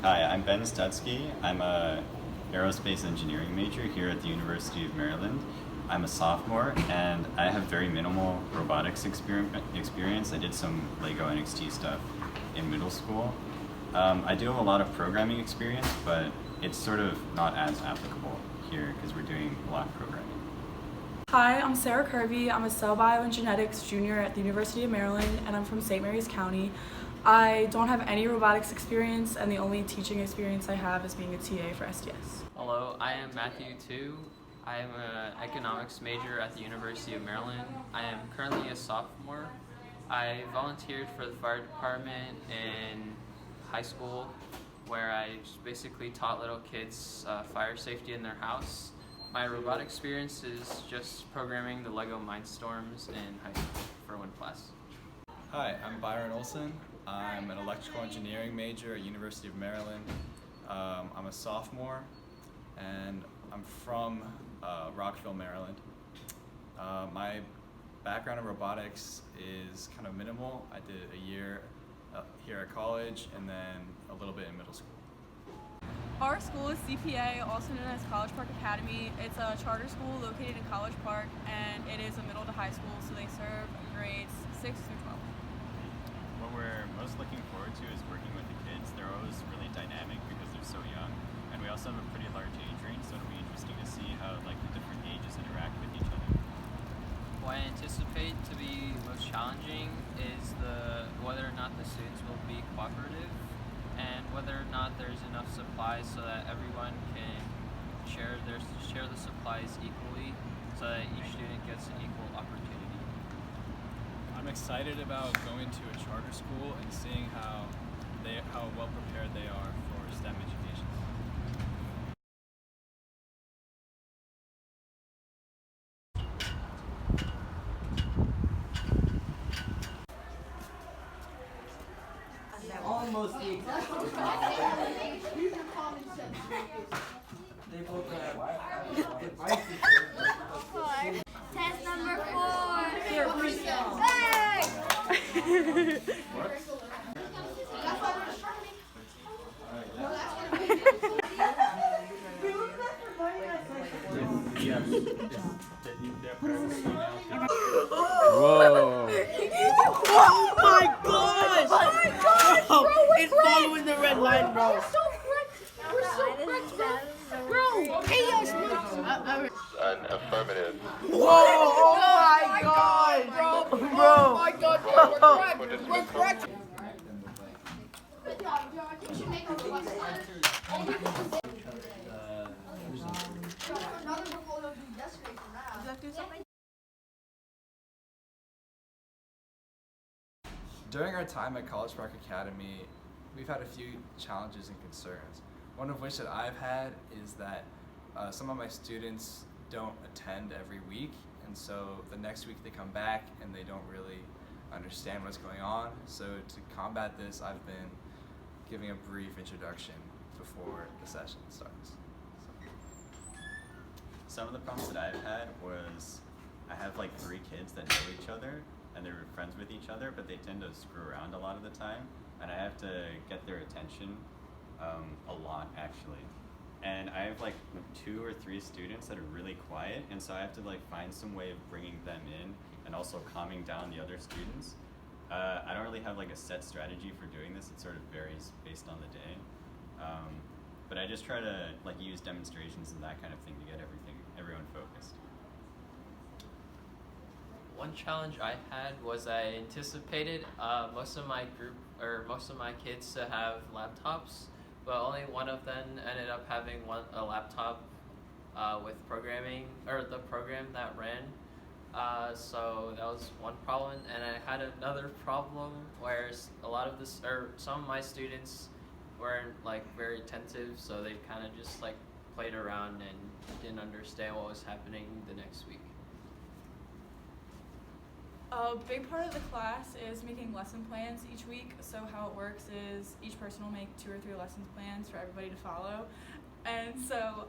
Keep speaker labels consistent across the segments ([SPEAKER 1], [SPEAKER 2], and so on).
[SPEAKER 1] Hi, I'm Ben Studsky. I'm a aerospace engineering major here at the University of Maryland. I'm a sophomore and I have very minimal robotics experience. I did some Lego NXT stuff in middle school. I do have a lot of programming experience, but it's sort of not as applicable here because we're doing block programming.
[SPEAKER 2] Hi, I'm Sarah Kirby. I'm a cell bio and genetics junior at the University of Maryland, and I'm from St. Mary's County. I don't have any robotics experience, and the only teaching experience I have is being a TA for SDS.
[SPEAKER 3] Hello, I am Matthew Tu. I am an economics major at the University of Maryland. I am currently a sophomore. I volunteered for the fire department in high school, where I just basically taught little kids fire safety in their house. My robotic experience is just programming the Lego Mindstorms in high school for one class.
[SPEAKER 4] Hi, I'm Byron Olson. I'm an electrical engineering major at University of Maryland. I'm a sophomore and I'm from Rockville, Maryland. My background in robotics is kind of minimal. I did a year here at college and then a little bit in middle school.
[SPEAKER 5] Our school is CPA, also known as College Park Academy. It's a charter school located in College Park, and it is a middle to high school, so they serve grades 6 through 12.
[SPEAKER 1] What we're most looking forward to is working with the kids. They're always really dynamic because they're so young, and we also have a pretty large age range, so it'll be interesting to see how the different ages interact with each other.
[SPEAKER 3] What I anticipate to be most challenging is whether or not the students will be cooperative and whether or not there's enough supplies so that everyone can share the supplies equally so that each student gets an equal opportunity.
[SPEAKER 4] I'm excited about going to a charter school and seeing how well prepared they are for STEM education.
[SPEAKER 6] Almost the exact same. They both have
[SPEAKER 7] Test number 4.
[SPEAKER 4] Whoa!
[SPEAKER 6] Oh my gosh! Oh my gosh! Bro, it's following the red line, bro.
[SPEAKER 7] We're so correct, bro. Hey,
[SPEAKER 8] An affirmative.
[SPEAKER 6] Whoa! Oh my god! Bro! Oh my god, bro! We're correct!
[SPEAKER 7] You should make a robot.
[SPEAKER 4] During our time at College Park Academy, we've had a few challenges and concerns. One of which that I've had is that some of my students don't attend every week, and so the next week they come back and they don't really understand what's going on. So to combat this, I've been giving a brief introduction before the session starts.
[SPEAKER 1] Some of the problems that I've had was I have 3 kids that know each other and they're friends with each other, but they tend to screw around a lot of the time, and I have to get their attention a lot actually. And I have 2 or 3 students that are really quiet, and so I have to find some way of bringing them in and also calming down the other students. I don't really have a set strategy for doing this. It sort of varies based on the day. But I just try to use demonstrations and that kind of thing to get everyone focused.
[SPEAKER 3] One challenge I had was I anticipated most of my kids to have laptops, but only one of them ended up having a laptop with programming, or the program that ran. So that was one problem, and I had another problem where some of my students weren't very attentive, so they kind of just played around and didn't understand what was happening the next week.
[SPEAKER 2] A big part of the class is making lesson plans each week. So how it works is each person will make 2 or 3 lesson plans for everybody to follow. And so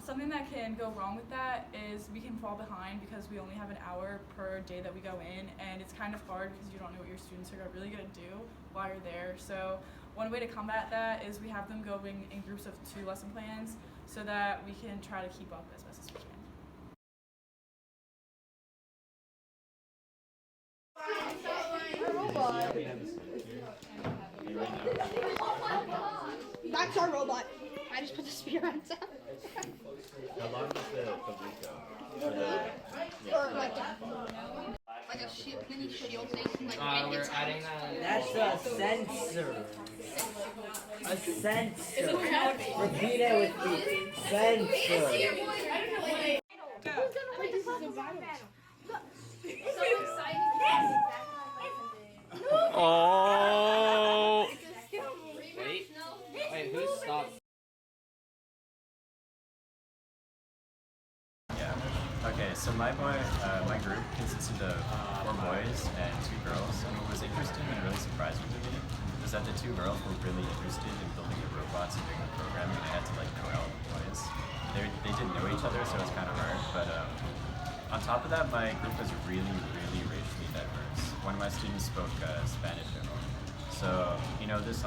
[SPEAKER 2] Something that can go wrong with that is we can fall behind because we only have an hour per day that we go in, and it's kind of hard because you don't know what your students are really going to do while you're there. So one way to combat that is we have them going in groups of 2 lesson plans so that we can try to keep up as best as we can.
[SPEAKER 7] That's our robot. I just put the spear on top.
[SPEAKER 1] How long does the boot go?
[SPEAKER 7] Or like a mini shield thing. Like
[SPEAKER 3] We're adding that.
[SPEAKER 6] That's a sensor. A sensor. Repeat it with me. Sensor.
[SPEAKER 3] Oh. Wait, who stopped?
[SPEAKER 1] Yeah. Okay, so my group consisted of 4 boys and 2 girls, and what was interesting and really surprising to me was that the 2 girls were really interested in building the robots and doing the programming, and they had to like know all the boys. They didn't know each other, so it's kind of hard, but on top of that, my group was really racially diverse. One of my students spoke Spanish at home. So, you know, this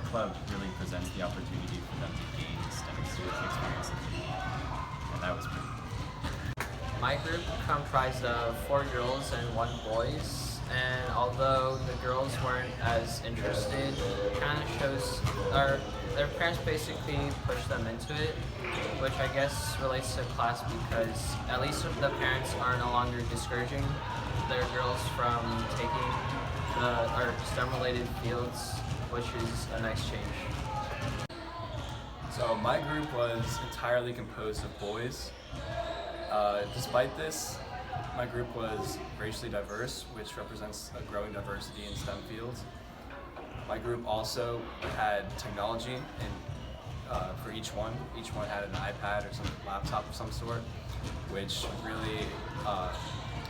[SPEAKER 1] club really presents the opportunity for them to gain STEM experiences. And that was pretty cool.
[SPEAKER 3] My group comprised of 4 girls and 1 boys, and although the girls weren't as interested, it kind of shows their parents basically pushed them into it, which I guess relates to class because at least the parents are no longer discouraging their girls from taking the STEM-related fields, which is a nice change.
[SPEAKER 4] So my group was entirely composed of boys. Despite this, my group was racially diverse, which represents a growing diversity in STEM fields. My group also had technology, and for each one had an iPad or some laptop of some sort, which really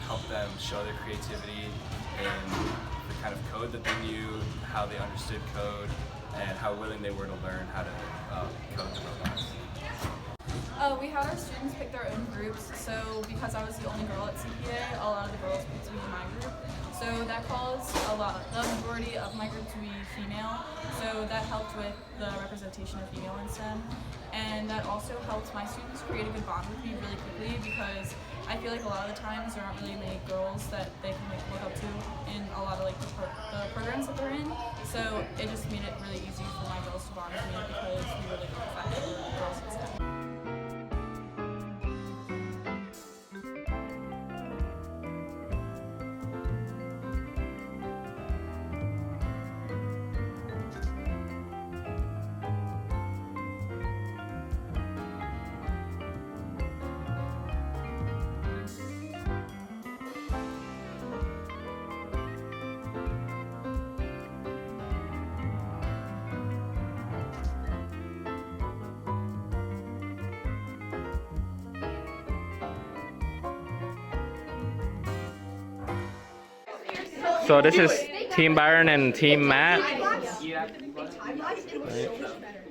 [SPEAKER 4] helped them show their creativity and the kind of code that they knew, how they understood code, and how willing they were to learn how to code the robots.
[SPEAKER 2] We had our students pick their own groups, so because I was the only girl at CPA, a lot of the girls picked to be in my group. So that caused the majority of my group to be female, so that helped with the representation of female in STEM. And that also helped my students create a good bond with me really quickly because I feel like a lot of the times there aren't really many girls that they can like look up to in a lot of like the programs that they're in. So it just made it really easy for my girls to bond with me because we really like the fact that we're girls in STEM.
[SPEAKER 9] So this is Team Byron and Team Matt.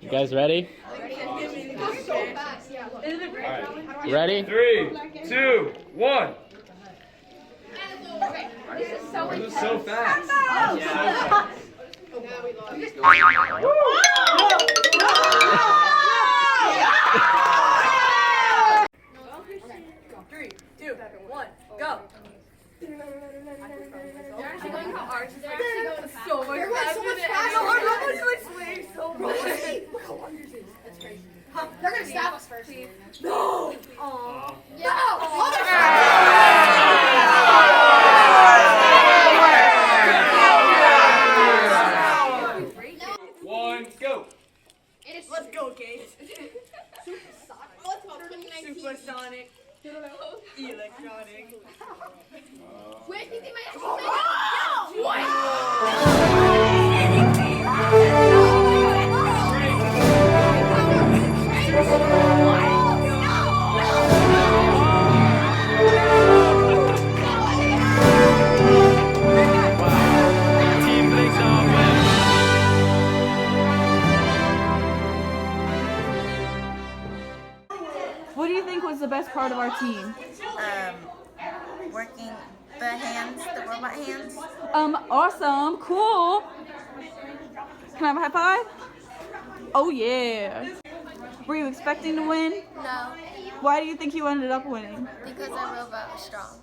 [SPEAKER 9] You guys ready? Ready?
[SPEAKER 10] 3, 2, 1. This is so fast.
[SPEAKER 5] Three, two, one, go. They're actually going how ours is actually going so much faster. Our robot is like swaying so much. Look how long yours is. That's crazy.
[SPEAKER 7] They're gonna stab us first.
[SPEAKER 5] No!
[SPEAKER 7] Aww.
[SPEAKER 10] One, go.
[SPEAKER 5] Let's go, Kate.
[SPEAKER 7] Supersonic.
[SPEAKER 5] Electronic.
[SPEAKER 7] Wait, you think my
[SPEAKER 9] Team Big Dog wins.
[SPEAKER 5] part of our team?
[SPEAKER 11] Working the hands, the robot hands.
[SPEAKER 5] Awesome, cool. Can I have a high five? Oh yeah. Were you expecting to win?
[SPEAKER 11] No,
[SPEAKER 5] Why do you think you ended up winning?
[SPEAKER 11] because our robot was strong.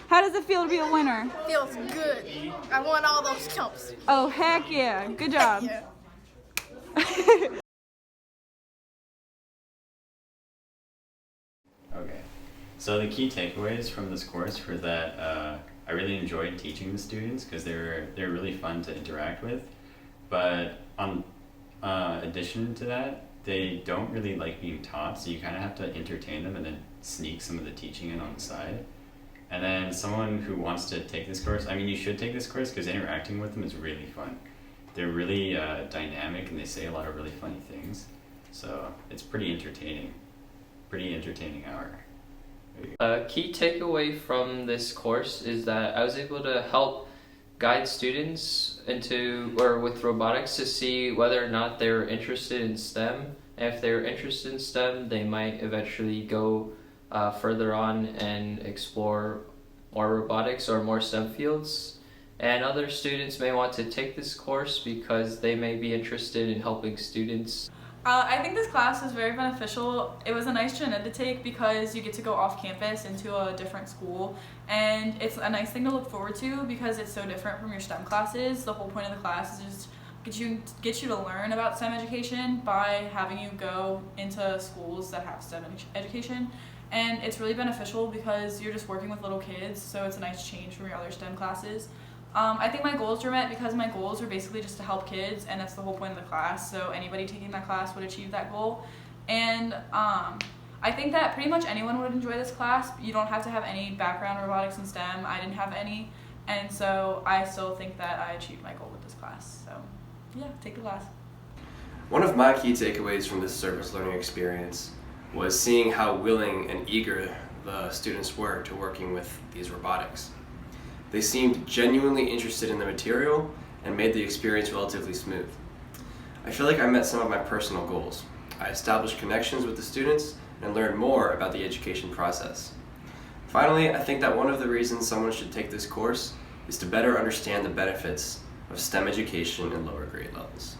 [SPEAKER 5] How does it feel to be a winner?
[SPEAKER 11] Feels good. I won all those jumps.
[SPEAKER 5] Oh, heck yeah. Good job.
[SPEAKER 11] Yeah.
[SPEAKER 1] Okay. So the key takeaways from this course were that I really enjoyed teaching the students because they're really fun to interact with. But on addition to that, they don't really like being taught, so you kind of have to entertain them and then sneak some of the teaching in on the side. And then someone who wants to take this course, I mean, you should take this course because interacting with them is really fun. They're really dynamic and they say a lot of really funny things. So it's pretty entertaining hour.
[SPEAKER 3] A key takeaway from this course is that I was able to help guide students with robotics to see whether or not they're interested in STEM. And if they're interested in STEM, they might eventually go further on and explore more robotics or more STEM fields. And other students may want to take this course because they may be interested in helping students.
[SPEAKER 2] I think this class was very beneficial. It was a nice gen ed to take because you get to go off campus into a different school, and it's a nice thing to look forward to because it's so different from your STEM classes. The whole point of the class is just get you to learn about STEM education by having you go into schools that have STEM education, and it's really beneficial because you're just working with little kids, so it's a nice change from your other STEM classes. I think my goals were met because my goals are basically just to help kids, and that's the whole point of the class, so anybody taking that class would achieve that goal. And I think that pretty much anyone would enjoy this class. You don't have to have any background in robotics and STEM. I didn't have any, and so I still think that I achieved my goal with this class. So yeah, take the class.
[SPEAKER 12] One of my key takeaways from this service learning experience was seeing how willing and eager the students were to working with these robotics. They seemed genuinely interested in the material and made the experience relatively smooth. I feel like I met some of my personal goals. I established connections with the students and learned more about the education process. Finally, I think that one of the reasons someone should take this course is to better understand the benefits of STEM education in lower grade levels.